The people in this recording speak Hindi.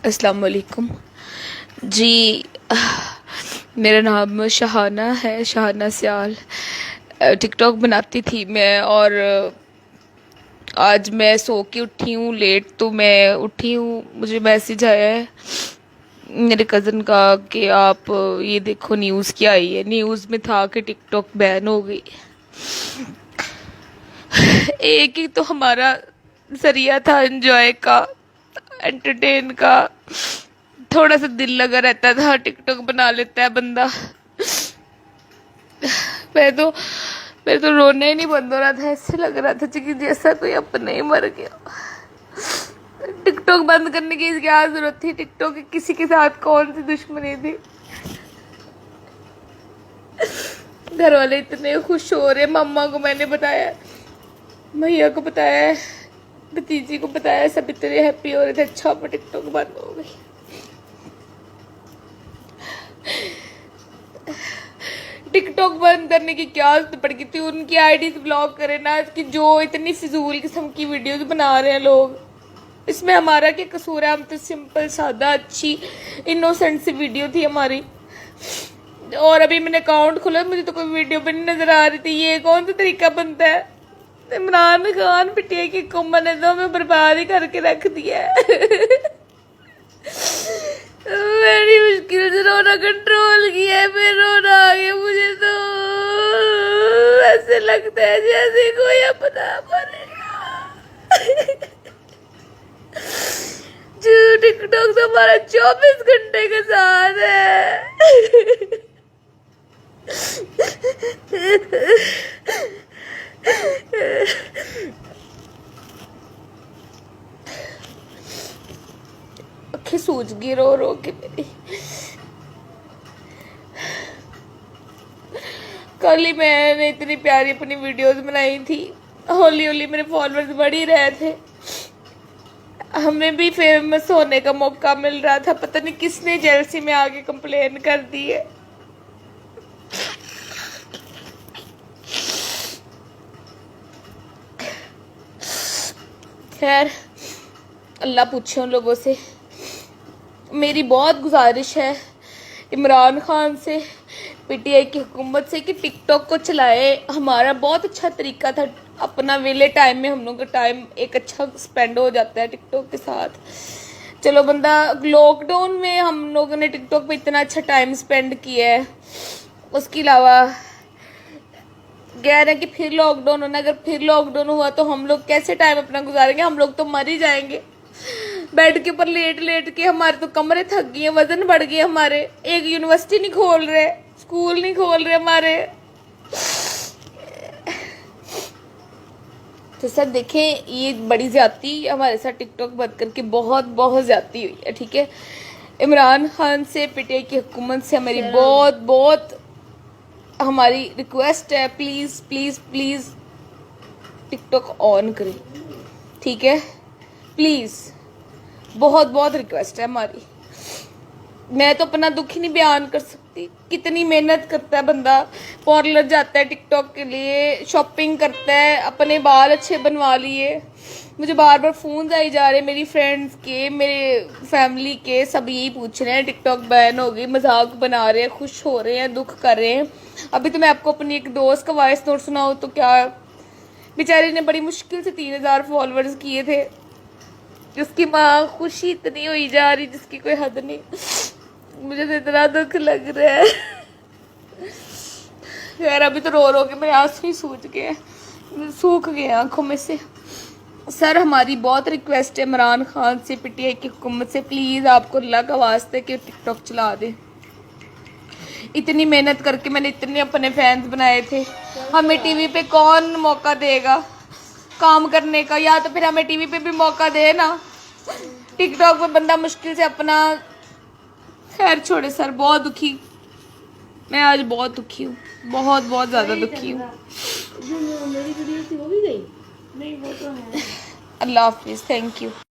अस्सलाम वालेकुम जी। मेरा नाम शहाना है, शहाना सियाल। टिकटॉक बनाती थी मैं, और आज मैं सो के उठी हूँ लेट, तो मैं उठी हूँ, मुझे मैसेज आया है मेरे कज़न का कि आप ये देखो न्यूज़ क्या आई है। न्यूज़ में था कि टिकटॉक बैन हो गई। एक ही तो हमारा जरिया था एंजॉय का, एंटरटेन का। थोड़ा सा दिल लगा रहता था, टिकटॉक बना लेता है बंदा। मैं तो मेरे तो रोना ही नहीं बंद हो रहा था। ऐसे लग रहा था कि जैसा कोई अपना ही मर गया। टिकटॉक बंद करने की क्या जरूरत थी? टिकटॉक की किसी के साथ कौन सी दुश्मनी थी? घर वाले इतने खुश हो रहे। मम्मा को मैंने बताया, भैया को बताया, भतीजी को बताया, सब इतने हैप्पी हो रहे थे। अच्छा अब टिकटॉक बंद हो गई। टिकटॉक बंद करने की क्या जरूरत पड़ गई थी? उनकी आईडीज ब्लॉक करे ना, कि जो इतनी फिजूल किस्म की वीडियोस बना रहे हैं लोग। इसमें हमारा क्या कसूर है? हम तो सिंपल सादा अच्छी इनोसेंट सी वीडियो थी हमारी। और अभी मैंने अकाउंट खोला, मुझे तो कोई वीडियो भी नहीं नजर आ रही थी। ये कौन सा तरीका बनता है? इमरान खान पिटिया की कुम्मा ने तो हमें बर्बाद ही करके रख दिया है। बड़ी मुश्किल से रोना कंट्रोल किया है, फिर रोना आ गया मुझे। तो ऐसे लगता है जैसे कोई अपना मरेगा। जो टिकटॉक तो हमारा 24 घंटे के साथ है। आंखें सूज गई रो रो के मेरी। कल ही मैंने इतनी प्यारी अपनी वीडियोस बनाई थी। होली होली मेरे फॉलोअर्स बढ़ ही रहे थे। हमें भी फेमस होने का मौका मिल रहा था। पता नहीं किसने जेलसी में आके कंप्लेन कर दी है। खैर, अल्लाह पूछे उन लोगों से। मेरी बहुत गुजारिश है इमरान खान से, पीटीआई की हुकूमत से, कि टिकटॉक को चलाए। हमारा बहुत अच्छा तरीका था। अपना वेले टाइम में हम लोग का टाइम एक अच्छा स्पेंड हो जाता है टिकटॉक के साथ। चलो बंदा, लॉकडाउन में हम लोगों ने टिकटॉक पे इतना अच्छा टाइम स्पेंड किया है। उसके अलावा कह रहे हैं कि फिर लॉकडाउन होना। अगर फिर लॉकडाउन हुआ तो हम लोग कैसे टाइम अपना गुजारेंगे? हम लोग तो मर ही जाएंगे। बेड के ऊपर लेट लेट के हमारे तो कमरे थक गए, वजन बढ़ गए हमारे। एक यूनिवर्सिटी नहीं खोल रहे, स्कूल नहीं खोल रहे हमारे। तो सर देखें, ये बड़ी ज्यादती हमारे साथ टिकटॉक बंद करके बहुत बहुत ज्यादती हुई है। ठीक है, इमरान खान से, पीटीआई की हुकूमत से हमारी बहुत बहुत हमारी रिक्वेस्ट है, please please please TikTok on करें। ठीक है, प्लीज, बहुत बहुत रिक्वेस्ट है हमारी। मैं तो अपना दुख ही नहीं बयान कर सकती। कितनी मेहनत करता है बंदा, पार्लर जाता है टिकटॉक के लिए, शॉपिंग करता है, अपने बाल अच्छे बनवा लिए। मुझे बार बार फोन आई जा रहे हैं मेरी फ्रेंड्स के, मेरे फैमिली के, सब यही पूछ रहे हैं टिकटॉक बैन हो गई, मजाक बना रहे हैं, खुश हो रहे हैं, दुख कर रहे हैं। अभी तो मैं आपको अपनी एक दोस्त का वॉइस नोट सुनाऊँ तो क्या, बेचारी ने बड़ी मुश्किल से 3000 फॉलोअर्स किए थे। उसकी माँ खुशी इतनी हुई जा रही जिसकी कोई हद नहीं। मुझे तो इतना दुख लग रहा है। यार अभी तो रो रो के मेरे आंसू ही सूख गए आंखों में से। सर हमारी बहुत रिक्वेस्ट है इमरान खान से, पीटीआई की हुकूमत से, प्लीज आपको अल्लाह का वास्ते कि टिकटॉक चला दे। इतनी मेहनत करके मैंने इतने अपने फैंस बनाए थे। हमें टीवी पे कौन मौका देगा काम करने का? या तो फिर हमें टीवी पे भी मौका दे ना। टिकटॉक पे बंदा मुश्किल से अपना। खैर छोड़े सर, बहुत दुखी मैं आज, बहुत दुखी हूँ, बहुत बहुत ज्यादा दुखी हूँ। जो मेरी वीडियो थी वो भी गई? नहीं, वो तो है। अल्लाह हाफिज, थैंक यू।